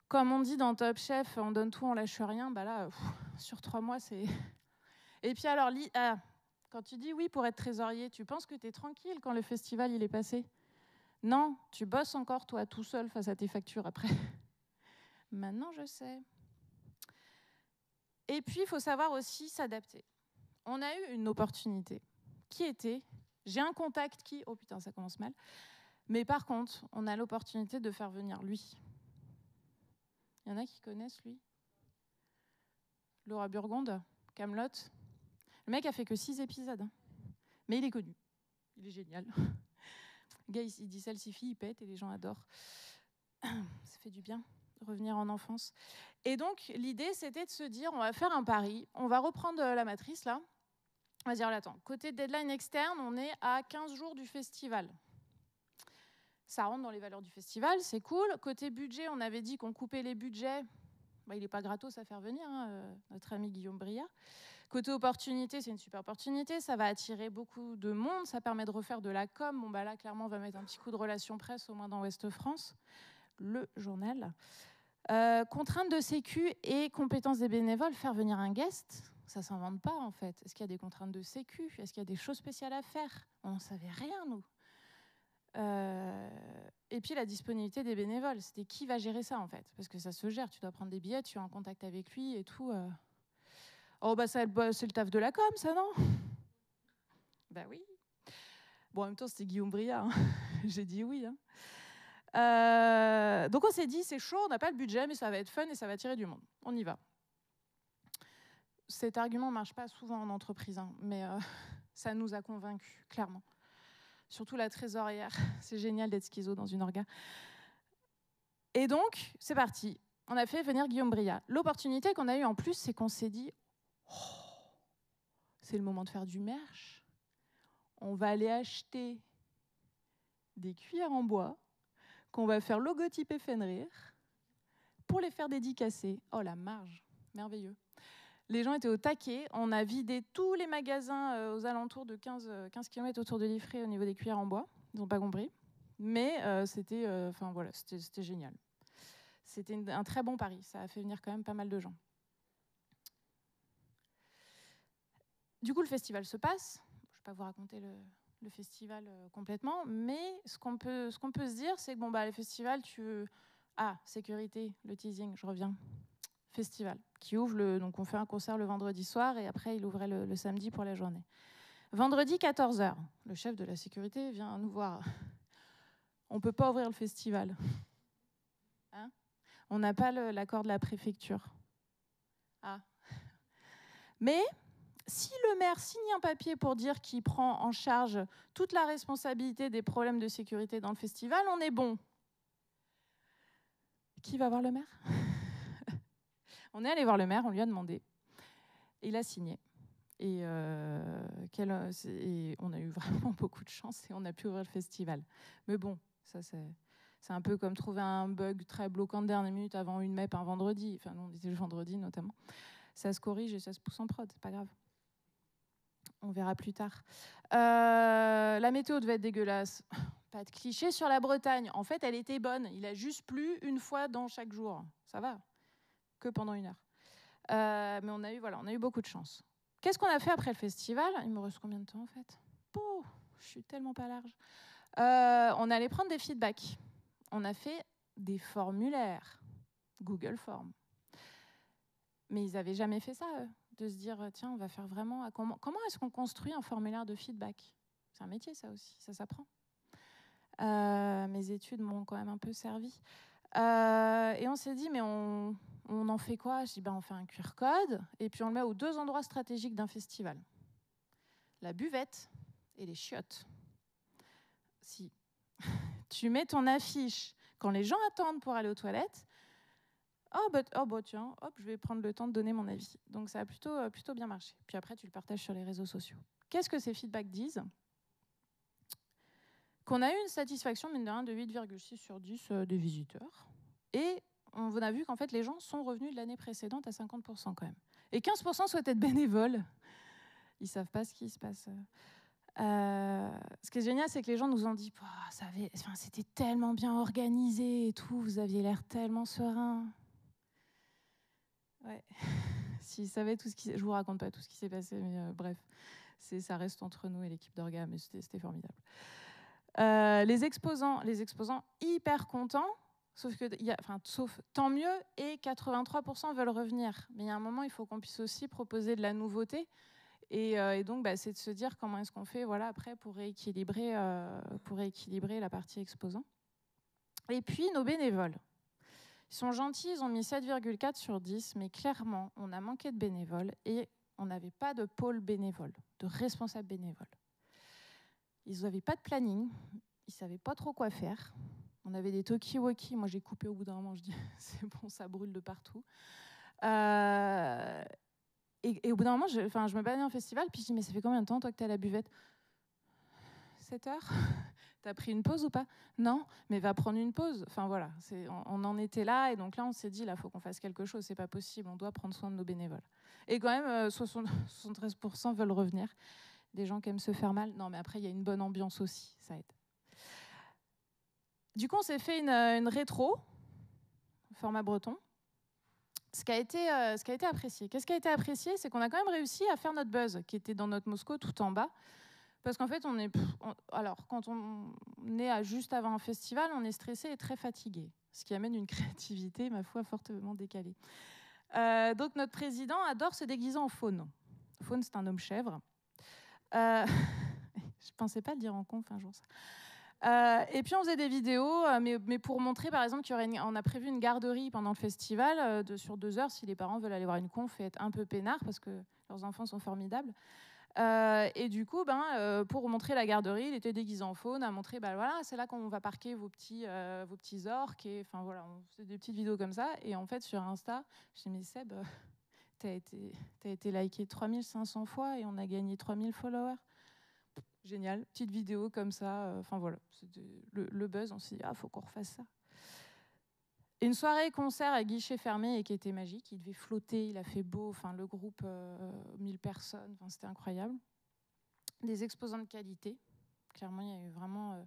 Comme on dit dans Top Chef, on donne tout, on lâche rien. Bah là, sur 3 mois, c'est... Et puis alors, quand tu dis oui pour être trésorier, tu penses que tu es tranquille quand le festival il est passé? Non, tu bosses encore toi tout seul face à tes factures après. Maintenant, je sais. Et puis, il faut savoir aussi s'adapter. On a eu une opportunité qui était, j'ai un contact qui, oh putain, ça commence mal, mais par contre, on a l'opportunité de faire venir lui. Il y en a qui connaissent lui? Laura Burgonde, Kaamelott. Le mec a fait que 6 épisodes, hein. Mais il est connu, il est génial. Le gars, il dit salsifie, il pète et les gens adorent. Ça fait du bien de revenir en enfance. Et donc, l'idée, c'était de se dire, on va faire un pari, on va reprendre la matrice, là. On va dire, attends, côté deadline externe, on est à 15 jours du festival. Ça rentre dans les valeurs du festival, c'est cool. Côté budget, on avait dit qu'on coupait les budgets. Il n'est pas gratos à faire venir, hein, notre ami Guillaume Briat. Côté opportunité, c'est une super opportunité. Ça va attirer beaucoup de monde. Ça permet de refaire de la com. Bon, là, clairement, on va mettre un petit coup de relations presse, au moins dans Ouest France, le journal. Contraintes de sécu et compétences des bénévoles, faire venir un guest, ça ne s'invente pas, en fait. Est-ce qu'il y a des contraintes de sécu? Est-ce qu'il y a des choses spéciales à faire? On n'en savait rien, nous. Et puis la disponibilité des bénévoles, c'était qui va gérer ça en fait, parce que ça se gère, tu dois prendre des billets, tu es en contact avec lui et tout. Oh bah c'est le taf de la com, ça non? Bah oui. Bon en même temps c'était Guillaume Briat, hein. J'ai dit oui. Hein. Donc on s'est dit c'est chaud, on n'a pas le budget, mais ça va être fun et ça va attirer du monde. On y va. Cet argument ne marche pas souvent en entreprise, hein, mais ça nous a convaincus, clairement. Surtout la trésorière. C'est génial d'être schizo dans une orga. Et donc, c'est parti. On a fait venir Guillaume Briat. L'opportunité qu'on a eue en plus, c'est qu'on s'est dit oh, c'est le moment de faire du merch. On va aller acheter des cuillères en bois qu'on va faire logotyper Fenrir pour les faire dédicacer. Oh, la marge. Merveilleux. Les gens étaient au taquet. On a vidé tous les magasins aux alentours de 15 km autour de Liffré au niveau des cuillères en bois. Ils n'ont pas compris. Mais c'était génial. C'était un très bon pari. Ça a fait venir quand même pas mal de gens. Du coup, le festival se passe. Je ne vais pas vous raconter le festival complètement, mais ce qu'on peut se dire, c'est que le festival, sécurité, le teasing, je reviens. Festival qui ouvre donc on fait un concert le vendredi soir et après il ouvrait le samedi pour la journée. Vendredi 14h, le chef de la sécurité vient nous voir. On peut pas ouvrir le festival. Hein? On n'a pas l'accord de la préfecture. Ah. Mais si le maire signe un papier pour dire qu'il prend en charge toute la responsabilité des problèmes de sécurité dans le festival, on est bon. Qui va voir le maire? On est allé voir le maire, on lui a demandé. Et il a signé. Et on a eu vraiment beaucoup de chance et on a pu ouvrir le festival. Mais bon, ça c'est un peu comme trouver un bug très bloquant de dernière minute avant une MEP un vendredi. Enfin, nous, on était le vendredi notamment. Ça se corrige et ça se pousse en prod, c'est pas grave. On verra plus tard. La météo devait être dégueulasse. Pas de cliché sur la Bretagne. En fait, elle était bonne. Il a juste plu une fois dans chaque jour. Ça va. Que pendant 1 heure. Mais on a eu beaucoup de chance. Qu'est-ce qu'on a fait après le festival? Il me reste combien de temps en fait? Oh, je suis tellement pas large. On allait prendre des feedbacks. On a fait des formulaires, Google Forms. Mais ils n'avaient jamais fait ça, eux, de se dire tiens, on va faire vraiment. Comment est-ce qu'on construit un formulaire de feedback? C'est un métier, ça aussi, ça s'apprend. Mes études m'ont quand même un peu servi. Et on s'est dit, mais on en fait quoi? Je dis, on fait un QR code et puis on le met aux 2 endroits stratégiques d'un festival. La buvette et les chiottes. Si tu mets ton affiche quand les gens attendent pour aller aux toilettes, tiens, hop, je vais prendre le temps de donner mon avis. Donc ça a plutôt bien marché. Puis après, tu le partages sur les réseaux sociaux. qu'est-ce que ces feedbacks disent? Qu'on a eu une satisfaction, mine de rien, de 8,6 sur 10 des visiteurs. Et on a vu qu'en fait, les gens sont revenus de l'année précédente à 50% quand même. Et 15% souhaitent être bénévoles. Ils ne savent pas ce qui se passe. Ce qui est génial, c'est que les gens nous ont dit oh, c'était tellement bien organisé et tout, vous aviez l'air tellement serein. Ouais. S'ils savaient tout ce qui... Je ne vous raconte pas tout ce qui s'est passé, mais bref, ça reste entre nous et l'équipe d'orga, mais c'était formidable. Les exposants hyper contents, sauf tant mieux, et 83% veulent revenir. Mais il y a un moment, il faut qu'on puisse aussi proposer de la nouveauté. Et donc, c'est de se dire comment est-ce qu'on fait après pour rééquilibrer la partie exposant. Et puis, nos bénévoles. Ils sont gentils, ils ont mis 7,4 sur 10, mais clairement, on a manqué de bénévoles et on n'avait pas de pôle bénévole, de responsable bénévole. Ils n'avaient pas de planning, ils ne savaient pas trop quoi faire. On avait des talkie-walkie, moi j'ai coupé au bout d'un moment, je dis c'est bon, ça brûle de partout. Et au bout d'un moment, je me baladais en festival, puis je dis mais ça fait combien de temps toi que tu es à la buvette? 7 heures. T'as pris une pause ou pas? Non, mais va prendre une pause. Enfin voilà, on en était là, et donc là on s'est dit là, faut qu'on fasse quelque chose, c'est pas possible, on doit prendre soin de nos bénévoles. Et quand même, 73% veulent revenir. Des gens qui aiment se faire mal. Non, mais après il y a une bonne ambiance aussi, ça aide. Du coup, on s'est fait une rétro, format breton. Ce qui a été apprécié. Qu'est-ce qui a été apprécié? C'est qu'on a quand même réussi à faire notre buzz, qui était dans notre Mosco tout en bas. Parce qu'en fait, quand on est juste avant un festival, on est stressé et très fatigué, ce qui amène une créativité, ma foi, fortement décalée. Donc notre président adore se déguiser en faune. Faune, c'est un homme chèvre. Je ne pensais pas le dire en conf un jour, ça. Et puis on faisait des vidéos, mais pour montrer par exemple on a prévu une garderie pendant le festival sur 2 heures si les parents veulent aller voir une conf et être un peu peinards parce que leurs enfants sont formidables. Et du coup, pour montrer la garderie, il était déguisé en faune, à montrer, voilà, c'est là qu'on va parquer vos petits orques. Et enfin voilà, on faisait des petites vidéos comme ça. Et en fait, sur Insta, je dis mais Seb, t'as été liké 3500 fois et on a gagné 3000 followers. Génial, petite vidéo comme ça. Enfin voilà, c'était le buzz. On s'est dit faut qu'on refasse ça. Une soirée concert à guichet fermé et qui était magique. Il devait flotter, il a fait beau. Enfin, le groupe, 1000 personnes, enfin, c'était incroyable. Des exposants de qualité. Clairement, il y a eu vraiment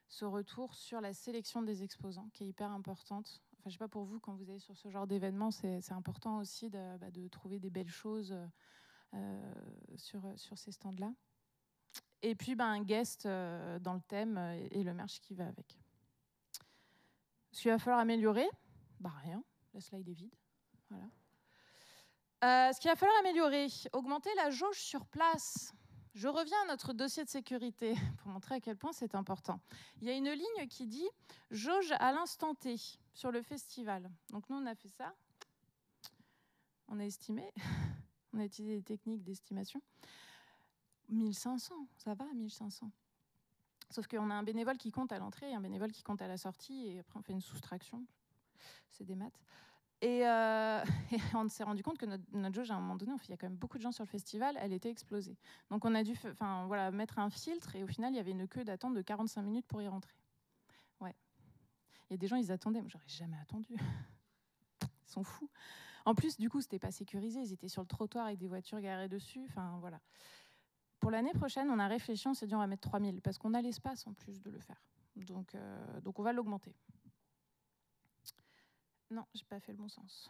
ce retour sur la sélection des exposants qui est hyper importante. Enfin, je ne sais pas pour vous, quand vous allez sur ce genre d'événement, c'est important aussi de trouver des belles choses sur ces stands-là. Et puis, un guest dans le thème et le merch qui va avec. Ce qu'il va falloir améliorer, rien, la slide est vide. Voilà. Ce qu'il va falloir améliorer, augmenter la jauge sur place. Je reviens à notre dossier de sécurité pour montrer à quel point c'est important. Il y a une ligne qui dit jauge à l'instant T sur le festival. Donc nous, on a fait ça. On a estimé. On a utilisé des techniques d'estimation. 1500, ça va, 1500. Sauf qu'on a un bénévole qui compte à l'entrée et un bénévole qui compte à la sortie, et après on fait une soustraction. C'est des maths. Et on s'est rendu compte que notre jauge, à un moment donné, il y a quand même beaucoup de gens sur le festival, elle était explosée. Donc on a dû mettre un filtre, et au final, il y avait une queue d'attente de 45 minutes pour y rentrer. Ouais. Il y a des gens, ils attendaient. Moi, j'aurais jamais attendu. Ils sont fous. En plus, du coup, c'était pas sécurisé. Ils étaient sur le trottoir avec des voitures garées dessus. Enfin, voilà. Pour l'année prochaine, on a réfléchi, on s'est dit on va mettre 3000 parce qu'on a l'espace en plus de le faire. Donc on va l'augmenter. Non, j'ai pas fait le bon sens.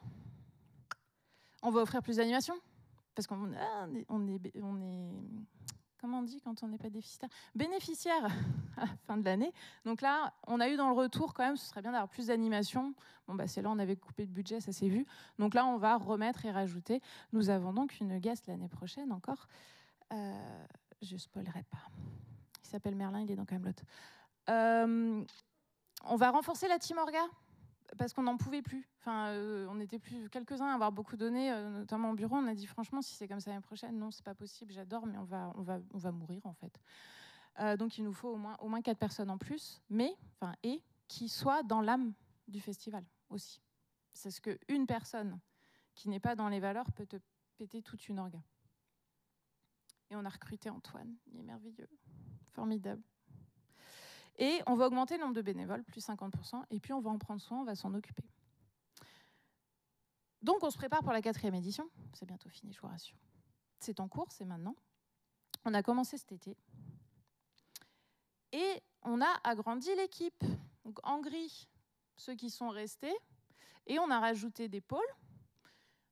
On va offrir plus d'animations parce qu'on est comment on dit quand on n'est pas déficitaire? Bénéficiaire à la fin de l'année. Donc là, on a eu dans le retour quand même, ce serait bien d'avoir plus d'animations. Bon, c'est là, on avait coupé le budget, ça s'est vu. Donc là, on va remettre et rajouter. Nous avons donc une guest l'année prochaine encore. Je spoilerai pas. Il s'appelle Merlin, il est dans Kaamelott. On va renforcer la team Orga parce qu'on n'en pouvait plus. Enfin, on était plus quelques-uns à avoir beaucoup donné, notamment au bureau. On a dit franchement, si c'est comme ça l'année prochaine, non, c'est pas possible. J'adore, mais on va mourir en fait. Donc il nous faut au moins 4 personnes en plus, et qui soient dans l'âme du festival aussi. C'est ce qu'une personne qui n'est pas dans les valeurs peut te péter toute une orga. Et on a recruté Antoine, il est merveilleux, formidable. Et on va augmenter le nombre de bénévoles, plus 50%, et puis on va en prendre soin, on va s'en occuper. Donc on se prépare pour la 4e édition, c'est bientôt fini, je vous rassure. C'est en cours, c'est maintenant. On a commencé cet été. Et on a agrandi l'équipe. Donc en gris, ceux qui sont restés, et on a rajouté des pôles,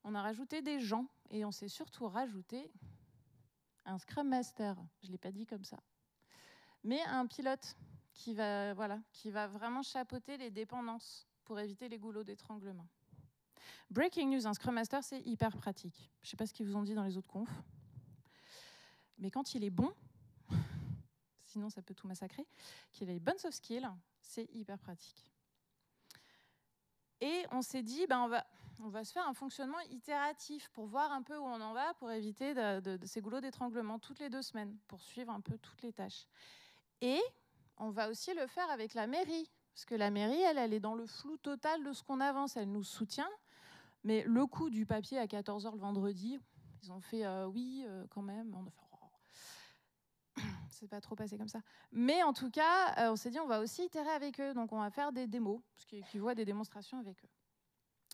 on a rajouté des gens, et on s'est surtout rajouté un Scrum Master, je ne l'ai pas dit comme ça, mais un pilote qui va vraiment chapeauter les dépendances pour éviter les goulots d'étranglement. Breaking news, un Scrum Master, c'est hyper pratique. Je ne sais pas ce qu'ils vous ont dit dans les autres confs, mais quand il est bon, sinon ça peut tout massacrer, qu'il a les bonnes soft skills, c'est hyper pratique. Et on s'est dit, on va se faire un fonctionnement itératif pour voir un peu où on en va, pour éviter de ces goulots d'étranglement toutes les 2 semaines, pour suivre un peu toutes les tâches. Et on va aussi le faire avec la mairie, parce que la mairie, elle est dans le flou total de ce qu'on avance, elle nous soutient, mais le coup du papier à 14 h le vendredi, ils ont fait oui, quand même, on a fait c'est pas trop passé comme ça. Mais en tout cas, on s'est dit on va aussi itérer avec eux, donc on va faire des démos, ce qui équivaut à des démonstrations avec eux.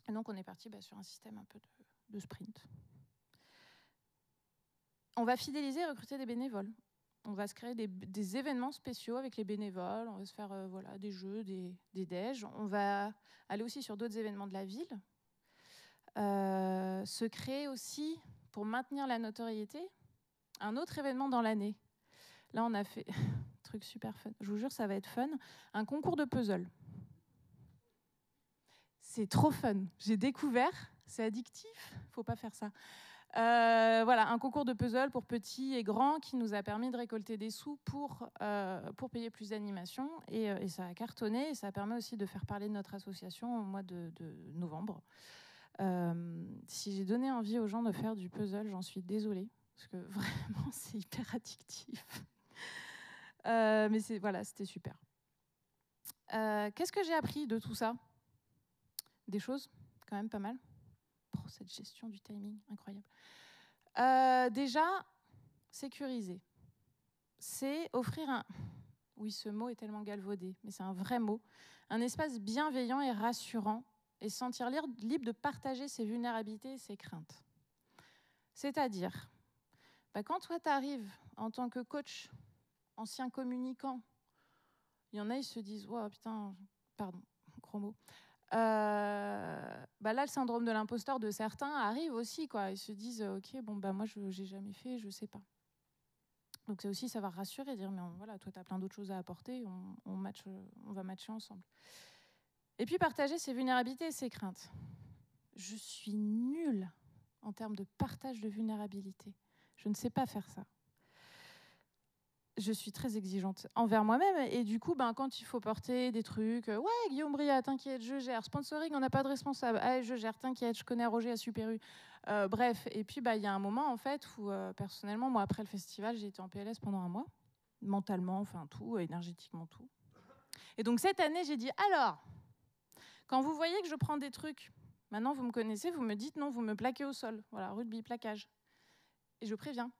Et donc on est parti sur un système un peu de sprint. On va fidéliser et recruter des bénévoles. On va se créer des événements spéciaux avec les bénévoles, on va se faire des jeux, des déj. On va aller aussi sur d'autres événements de la ville. Se créer aussi, pour maintenir la notoriété, un autre événement dans l'année. Là, on a fait un truc super fun. Je vous jure, ça va être fun. Un concours de puzzle. C'est trop fun. J'ai découvert, c'est addictif, faut pas faire ça. Voilà, un concours de puzzle pour petits et grands qui nous a permis de récolter des sous pour payer plus d'animations. Et ça a cartonné et ça permet aussi de faire parler de notre association au mois de novembre. Si j'ai donné envie aux gens de faire du puzzle, j'en suis désolée, parce que vraiment, c'est hyper addictif. Mais c'était super. Qu'est-ce que j'ai appris de tout ça? Des choses quand même pas mal. Oh, cette gestion du timing, incroyable. Déjà, sécuriser. C'est offrir un... Oui, ce mot est tellement galvaudé, mais c'est un vrai mot. Un espace bienveillant et rassurant et se sentir libre de partager ses vulnérabilités et ses craintes. C'est-à-dire, quand toi, tu arrives en tant que coach, ancien communicant, il y en a, ils se disent « Oh putain, pardon, gros mot ». Là, le syndrome de l'imposteur de certains arrive aussi, quoi. Ils se disent « Ok, moi, je n'ai jamais fait, je ne sais pas ». Donc, c'est aussi savoir rassurer, dire « Mais voilà, toi, tu as plein d'autres choses à apporter, on va matcher ensemble ». Et puis, partager ses vulnérabilités et ses craintes. Je suis nulle en termes de partage de vulnérabilité. Je ne sais pas faire ça. Je suis très exigeante envers moi-même. Et du coup, quand il faut porter des trucs, ouais, Guillaume Bria, t'inquiète, je gère. Sponsoring, on n'a pas de responsable. Allez, je gère, t'inquiète, je connais Roger à Super U. Bref, et puis il y a un moment, en fait, où personnellement, moi, après le festival, j'ai été en PLS pendant 1 mois. Mentalement, enfin tout, énergétiquement tout. Et donc cette année, j'ai dit, alors, quand vous voyez que je prends des trucs, maintenant vous me connaissez, vous me dites non, vous me plaquez au sol. Voilà, rugby, plaquage. Et je préviens.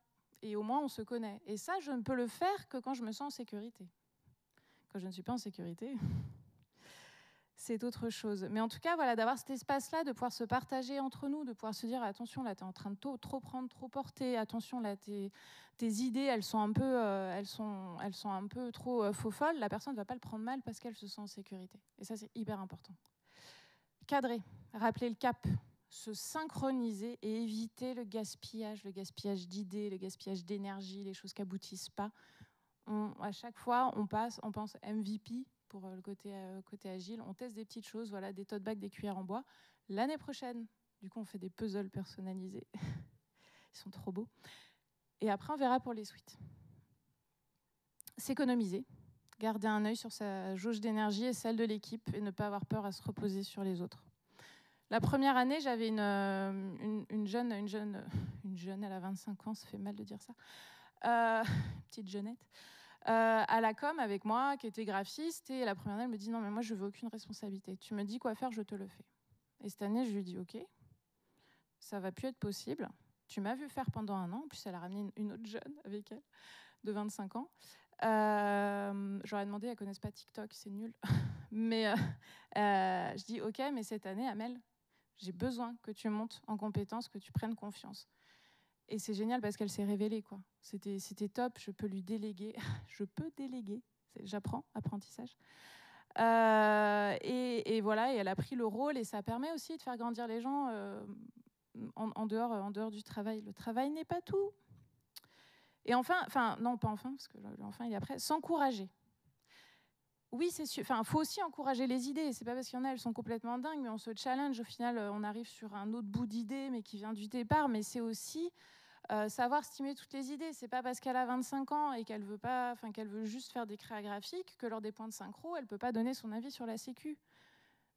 Et au moins, on se connaît. Et ça, je ne peux le faire que quand je me sens en sécurité. Quand je ne suis pas en sécurité, c'est autre chose. Mais en tout cas, voilà, d'avoir cet espace-là, de pouvoir se partager entre nous, de pouvoir se dire, attention, là, tu es en train de trop prendre, trop porter. Attention, là, tes idées, elles sont un peu trop faux-folles. La personne ne va pas le prendre mal parce qu'elle se sent en sécurité. Et ça, c'est hyper important. Cadrer, rappeler le cap. Se synchroniser et éviter le gaspillage d'idées, le gaspillage d'énergie, les choses qui n'aboutissent pas. À chaque fois, on pense MVP pour le côté agile. On teste des petites choses, voilà, des tote bags, des cuillères en bois. L'année prochaine, du coup, on fait des puzzles personnalisés. Ils sont trop beaux. Et après, on verra pour les suites. S'économiser, garder un œil sur sa jauge d'énergie et celle de l'équipe et ne pas avoir peur à se reposer sur les autres. La première année, j'avais une jeune, elle a 25 ans, ça fait mal de dire ça, petite jeunette, à la com avec moi, qui était graphiste, et la première année, elle me dit « Non, mais moi, je veux aucune responsabilité. Tu me dis quoi faire, je te le fais. » Et cette année, je lui dis « Ok, ça va plus être possible. tu m'as vu faire pendant 1 an. En plus, elle a ramené une autre jeune avec elle, de 25 ans. J'aurais demandé, elles ne connaissent pas TikTok, c'est nul. Mais je dis, OK, mais cette année, Amel, j'ai besoin que tu montes en compétence, que tu prennes confiance. Et c'est génial parce qu'elle s'est révélée, quoi. C'était top, je peux lui déléguer. Je peux déléguer. J'apprends, apprentissage. Et voilà, et elle a pris le rôle et ça permet aussi de faire grandir les gens en dehors du travail. Le travail n'est pas tout. Et enfin, non, pas enfin, parce que l'enfant il est après, s'encourager. Oui, c'est sûr. Enfin, faut aussi encourager les idées. C'est pas parce qu'il y en a, elles sont complètement dingues, mais on se challenge. Au final, on arrive sur un autre bout d'idées, mais qui vient du départ. Mais c'est aussi savoir stimuler toutes les idées. C'est pas parce qu'elle a 25 ans et qu'elle veut pas, enfin qu'elle veut juste faire des créas graphiques que lors des points de synchro, elle peut pas donner son avis sur la sécu.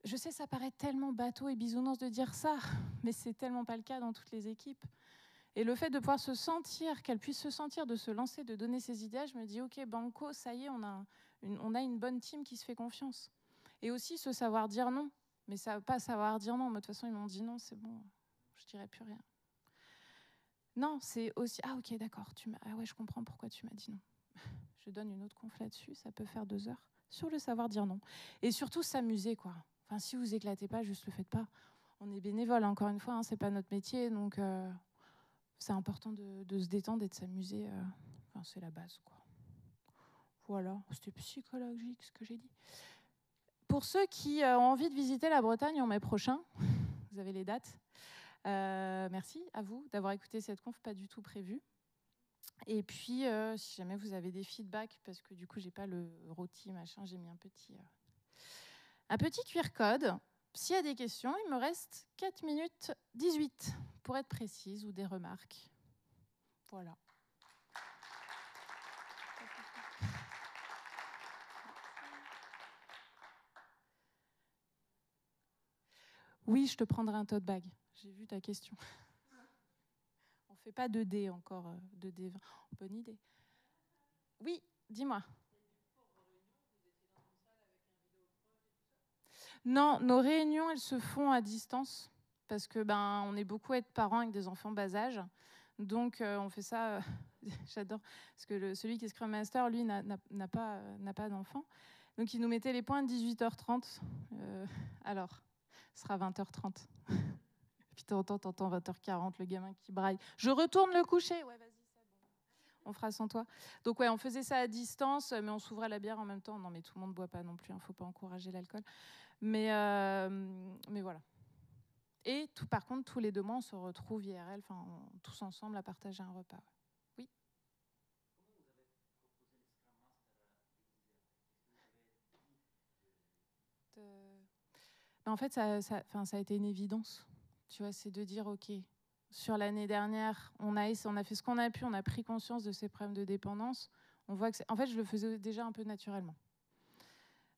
Je sais, ça paraît tellement bateau et bisounours de dire ça, mais c'est tellement pas le cas dans toutes les équipes. Et le fait de pouvoir se sentir, qu'elle puisse se sentir, de se lancer, de donner ses idées, je me dis, OK, banco, ça y est, on a une bonne team qui se fait confiance. Et aussi se savoir dire non. Mais ça pas savoir dire non. Mais de toute façon, ils m'ont dit non, c'est bon, je dirai plus rien. Non, c'est aussi, ah OK, d'accord, ah ouais, je comprends pourquoi tu m'as dit non. Je donne une autre conf là-dessus, ça peut faire 2 heures, sur le savoir dire non. Et surtout s'amuser, quoi. Enfin, si vous éclatez pas, juste le faites pas. On est bénévole, encore une fois, hein, c'est pas notre métier, donc c'est important de se détendre et de s'amuser. Enfin, c'est la base, quoi. Voilà, c'était psychologique ce que j'ai dit. Pour ceux qui ont envie de visiter la Bretagne en mai prochain, vous avez les dates. Merci à vous d'avoir écouté cette conf, pas du tout prévue. Et puis, si jamais vous avez des feedbacks, parce que du coup, j'ai pas le rôti, machin, j'ai mis un petit QR code. S'il y a des questions, il me reste 4 minutes 18 pour être précise, ou des remarques. Voilà. Oui, je te prendrai un tote bag. J'ai vu ta question. On ne fait pas 2D encore, 2D20. Bonne idée. Oui, dis-moi. Non, nos réunions, elles se font à distance parce que on est beaucoup à être parents avec des enfants bas âge. Donc, on fait ça, j'adore, parce que celui qui est Scrum Master, lui, n'a pas d'enfant. Donc, il nous mettait les points à 18h30. Alors, ce sera 20h30. Puis, t'entends 20h40, le gamin qui braille. Je retourne le coucher. Ouais, vas-y, c'est bon. On fera sans toi. Donc, ouais, on faisait ça à distance, mais on s'ouvrait la bière en même temps. Non, mais tout le monde ne boit pas non plus. Il ne faut pas encourager l'alcool. Mais voilà. Et par contre, tous les 2 mois, on se retrouve IRL, tous ensemble à partager un repas. Oui. Comment vous avez proposé les Scrum Masters En fait, ça a été une évidence. Tu vois, c'est de dire, OK, sur l'année dernière, on a fait ce qu'on a pu, on a pris conscience de ces problèmes de dépendance. On voit que en fait, je le faisais déjà un peu naturellement.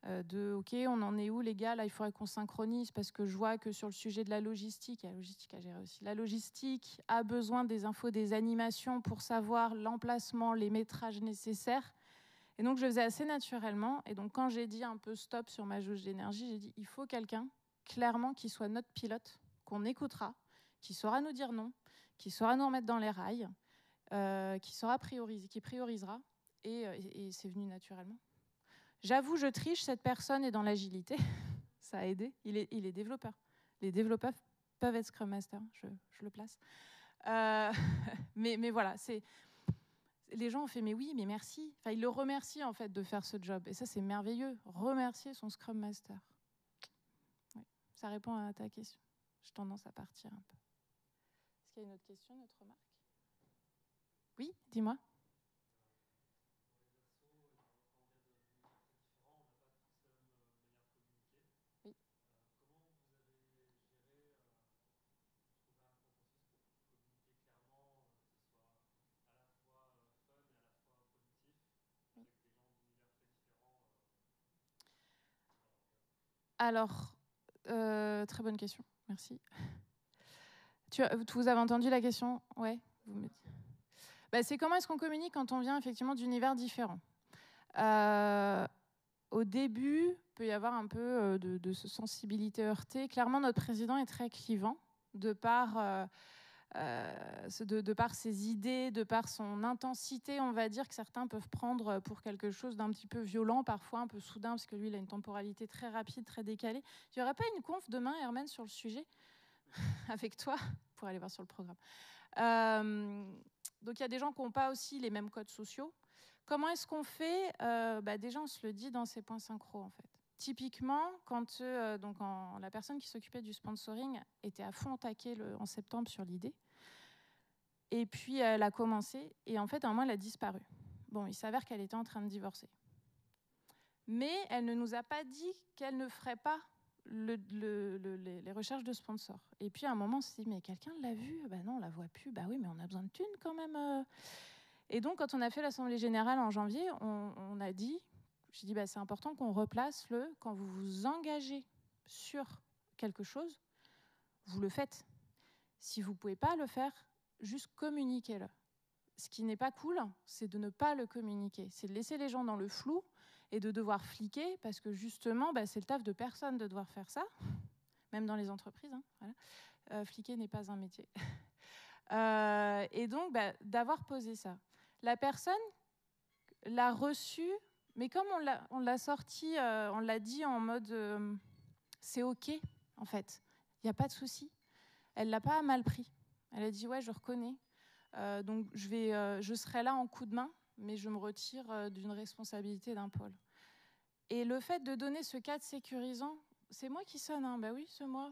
OK, on en est où les gars? Là, il faudrait qu'on synchronise parce que je vois que sur le sujet de la logistique, il y a la logistique à gérer aussi. La logistique a besoin des infos, des animations pour savoir l'emplacement, les métrages nécessaires. Et donc, je le faisais assez naturellement. Et donc, quand j'ai dit un peu stop sur ma jauge d'énergie, j'ai dit il faut quelqu'un, clairement, qui soit notre pilote, qu'on écoutera, qui saura nous dire non, qui saura nous remettre dans les rails, qui saura prioriser, qui priorisera. Et c'est venu naturellement. J'avoue, je triche, cette personne est dans l'agilité. Ça a aidé. Il est développeur. Les développeurs peuvent être Scrum Master, je le place. Mais voilà, les gens ont fait mais oui, mais merci. Enfin, ils le remercient en fait de faire ce job. Et ça, c'est merveilleux. Remercier son Scrum Master. Oui, ça répond à ta question. J'ai tendance à partir un peu. Est-ce qu'il y a une autre question, une autre remarque? Oui, dis-moi. Alors, très bonne question, merci. Vous avez entendu la question? Ouais. C'est comment est-ce qu'on communique quand on vient effectivement d'univers différents. Au début, il peut y avoir un peu de sensibilité heurtée. Clairement, notre président est très clivant, de par de par ses idées, de par son intensité, on va dire que certains peuvent prendre pour quelque chose d'un petit peu violent, parfois un peu soudain, parce que lui, il a une temporalité très rapide, très décalée. Il n'y aurait pas une conf demain, Hermène, sur le sujet, avec toi, pour aller voir sur le programme. Donc il y a des gens qui n'ont pas aussi les mêmes codes sociaux. Comment est-ce qu'on fait? Déjà, on se le dit dans ces points synchro, en fait. Typiquement, quand la personne qui s'occupait du sponsoring était à fond au taquet en septembre sur l'idée, et puis elle a commencé, et en fait, à un moment, elle a disparu. Bon, il s'avère qu'elle était en train de divorcer. Mais elle ne nous a pas dit qu'elle ne ferait pas les recherches de sponsors. Et puis à un moment, on s'est dit, mais quelqu'un l'a vue? Ben non, on la voit plus. Bah oui, mais on a besoin de thunes quand même. Et donc, quand on a fait l'Assemblée Générale en janvier, on a dit, j'ai dit, c'est important qu'on replace quand vous vous engagez sur quelque chose, vous le faites. Si vous ne pouvez pas le faire, juste communiquez-le. Ce qui n'est pas cool, c'est de ne pas le communiquer. C'est de laisser les gens dans le flou et de devoir fliquer, parce que justement, c'est le taf de personne de devoir faire ça, même dans les entreprises. Hein, voilà. Fliquer n'est pas un métier. Et donc, d'avoir posé ça. La personne l'a reçu, mais comme on l'a sorti, on l'a dit en mode c'est OK, en fait, il n'y a pas de souci. Elle ne l'a pas mal pris. Elle a dit ouais, je reconnais. Donc je serai là en coup de main, mais je me retire d'une responsabilité d'un pôle. Et le fait de donner ce cadre sécurisant, c'est moi qui sonne, hein. Oui, c'est moi.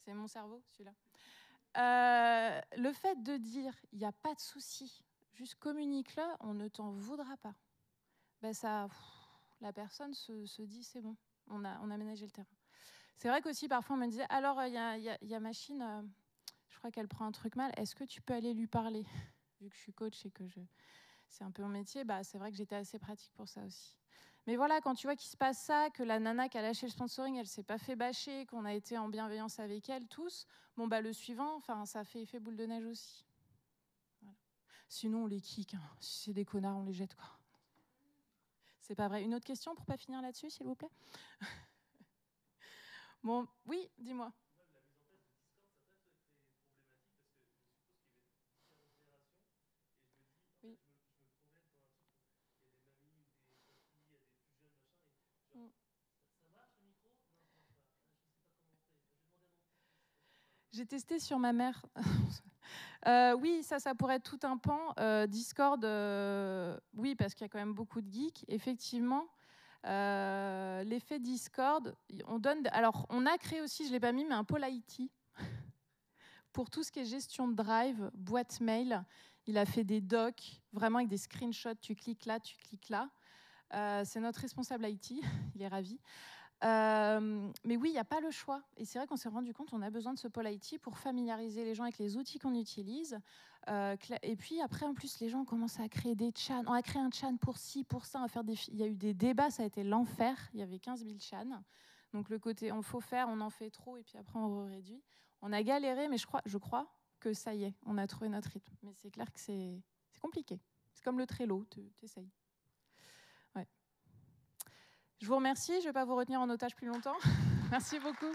C'est mon cerveau, celui-là. Le fait de dire il n'y a pas de souci, juste communique-le, on ne t'en voudra pas. La personne se dit c'est bon, on a aménagé le terrain. C'est vrai qu'aussi parfois on me disait alors il y a machine, je crois qu'elle prend un truc mal, est-ce que tu peux aller lui parler? Vu que je suis coach et que c'est un peu mon métier, c'est vrai que j'étais assez pratique pour ça aussi. Mais voilà, quand tu vois qu'il se passe ça, que la nana qui a lâché le sponsoring, elle s'est pas fait bâcher, qu'on a été en bienveillance avec elle tous, le suivant, ça fait effet boule de neige aussi. Voilà. Sinon, on les kick. Hein. Si c'est des connards, on les jette, quoi. C'est pas vrai. Une autre question pour pas finir là-dessus, s'il vous plaît? Bon, oui, dis-moi. J'ai testé sur ma mère. Oui, ça pourrait être tout un pan. Discord, oui, parce qu'il y a quand même beaucoup de geeks. Effectivement, l'effet Discord, alors, on a créé aussi, je ne l'ai pas mis, mais un pôle IT pour tout ce qui est gestion de drive, boîte mail. Il a fait des docs, vraiment avec des screenshots. Tu cliques là, tu cliques là. C'est notre responsable IT. Il est ravi. Mais oui, il n'y a pas le choix. Et c'est vrai qu'on s'est rendu compte qu'on a besoin de ce pôle IT pour familiariser les gens avec les outils qu'on utilise. Et puis après, en plus, les gens ont commencé à créer des chans. On a créé un chan pour ci, pour ça. Il y a eu des débats, ça a été l'enfer. Il y avait 15 000 chans. Donc le côté on faut faire, on en fait trop, et puis après on réduit. On a galéré, mais je crois que ça y est, on a trouvé notre rythme. Mais c'est clair que c'est compliqué. C'est comme le Trello, tu essayes. Ouais. Je vous remercie, je ne vais pas vous retenir en otage plus longtemps. Merci beaucoup.